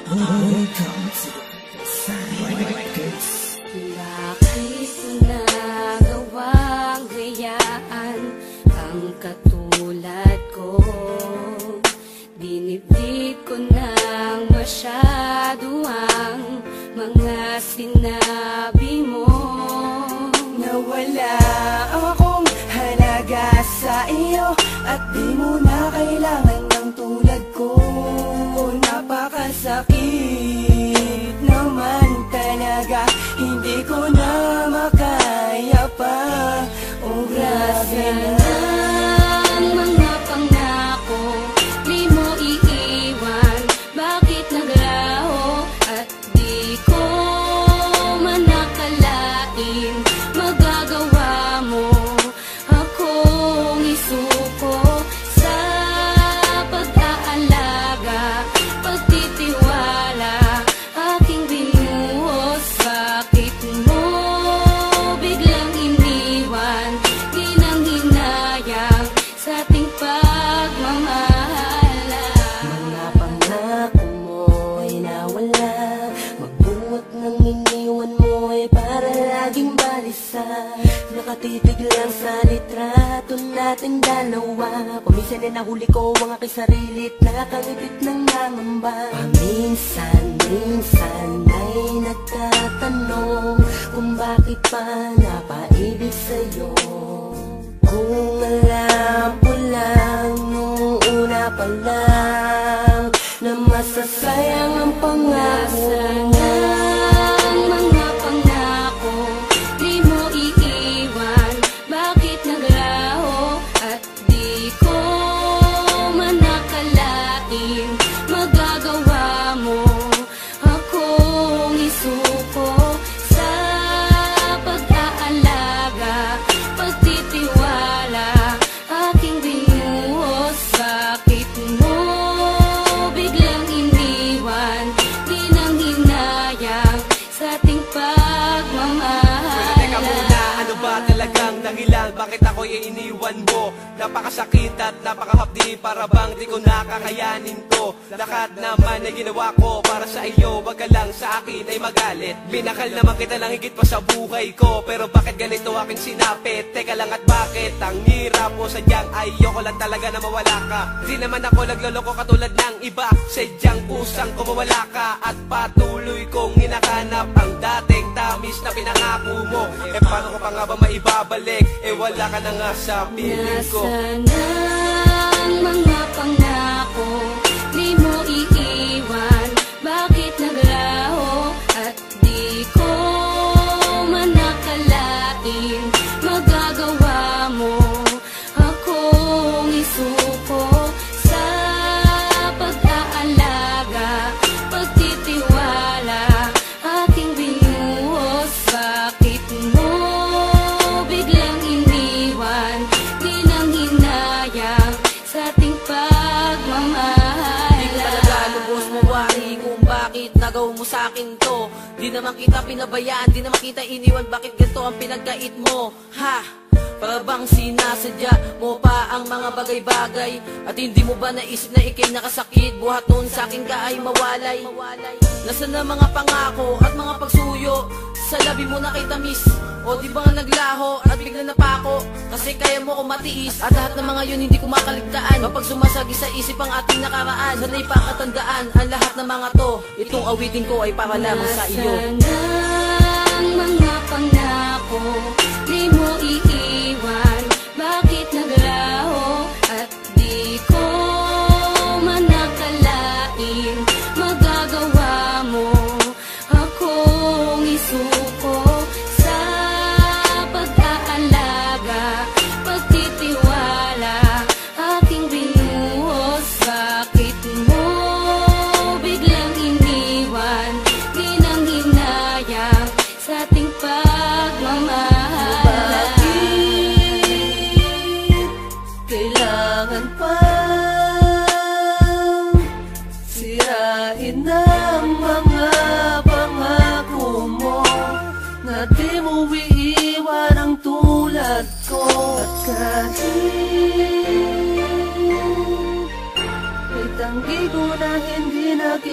Welcome to Cybercase. Bakit ko nagawang gayaan ang katulad ko? Dinibdib ko nang masyado ang mga sinabi mo. Nawala akong halaga sa iyo at di mo na kailangan ng tulad ko. Napakasakit naman talaga, hindi ko na makaya pa. Oh, grabe na ang mga pangako, di mo iiwan. Bakit naglaho at di ko man nakalain magagawa mo akong isuko sa pag-aalaga, pagtitiwala, aking binuhos. Bakit mo biglang iniwan? Di nang hinayang sa ating pagmamahala. mga pangako mo'y nawala, magbuot ng iniwan mo'y para laging balisa. Nakatitig lang sa litrato natin dalawa. Paminsan ay nahuli ko ang aking sarili at nakangipit ng nangamba. Paminsan ay nagtatanong kung bakit pa napaibig sa'yo. Kung alam ko lang nung una pa lang na masasayang ang pangako mo. Ang mga pangako, di mo iiwan. Bakit naglaho at di ko man nakalain magagawa mo akong isuko sa pag-aalaga, pagtitiwala, aking binuhos. Bakit mo biglang iniwan? Di nang hinayang sa ating pagmamahala. Teka muna, ano ba talagang dahilan? Bakit ako'y iniwan mo? Napakasakit at napakahapdi, para bang di ko nakakayanin to. Lahat naman ay ginawa ko para sa iyo, wag ka lang sa akin ay magalit. Binakal naman kita lang higit pa sa buhay ko, pero bakit ganito aking sinapit? Teka lang, at bakit ang hirap mo? Sadyang ayoko lang talaga na mawala ka. Di naman ako nagloloko katulad ng iba, sadyang kusang ko mawala ka. At patuloy kong hinahanap ang dating tamis na pinangako mo. Eh paano ko pa nga ba maibabalik? Eh wala ka na nga sa piling ko. Nasaan ang mga pangako, di mo iiwan? Bakit naglaho at di ko man nakalain magagawa mo akong isuko sa pag-aalaga, pagtitiwala, aking binuhos. Bakit mo biglang iniwan? Di nang hinayang sa ating pagmamahala. Di ko talaga lubos mawari kung bakit nagawa mo sa akin to. Di naman kita pinabayaan, di naman kita iniwan. Bakit ganito ang pinagkait mo? Ha? Para bang sinasadya mo pa ang mga bagay-bagay, at hindi mo ba naisip na ikay nakasakit? Buhat noon sa akin ka ay mawalay. Nasaan na mga pangako at mga pagsuyo? Sa labi mo na kay tamis, o di ba nga naglaho at bigla napako? Kasi kaya mo ko matiis, at lahat ng mga yun hindi ko makaligtaan. Kapag sumasagi sa isip ang ating nakaraan, sana'y pakatandaan ang lahat ng mga to. Itong awitin ko ay para lamang sa iyo. Nasaan ang mga pangako, di mo iiwan? Bakit naglaho at di ko man nakalain magagawa mo akong isuko sa pag-aalaga, pagtitiwala, aking binuhos. Bakit mo biglang iniwan? Di nang hinayang sa ating pagmamahal.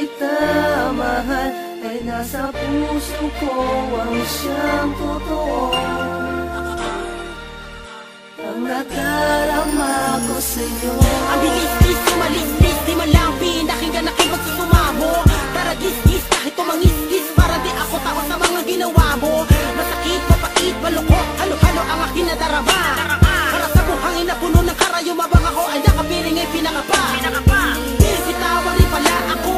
kita mahal ay nasa puso ko ang siyang totoo. Ang nadarama ko sa'yo. Ang bilis-bis, sumalis-lis, di man lang pinakinggan aking pagsusumamo. Tara gis-gis, kahit tumangis-gis, para di ako tao sa mga ginawa mo. Masakit, mapait, malukot, halo-halo ang aking nadarama. Para sa buhangin na puno ng karayo, mabang ako ay nakapiling ay pinangapa. Binitawan rin pala ako,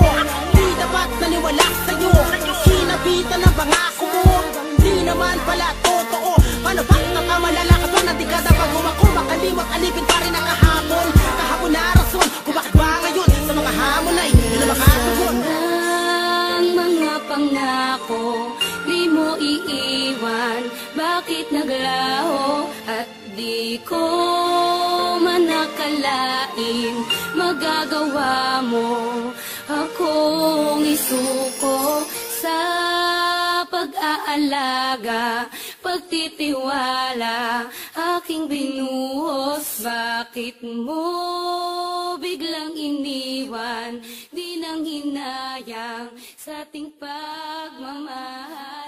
di dapat naniwala sa'yo. Sinabitan ng pangako mo, di naman pala totoo. Paano ba nakamalala ka pa na di ka dapat gumako? Makalimot, alipin pa rin ang kahapon. Kahapon na rason, kung bakit ba ngayon sa mga hamon ay hindi na makatugon. Ang mga pangako, di mo iiwan. Bakit naglaho at di ko man nakalain magagawa mo akong isuko sa pag-aalaga, pagtitiwala aking binuhos. Bakit mo biglang iniwan? Di nang hinayang sa ating pagmamahal.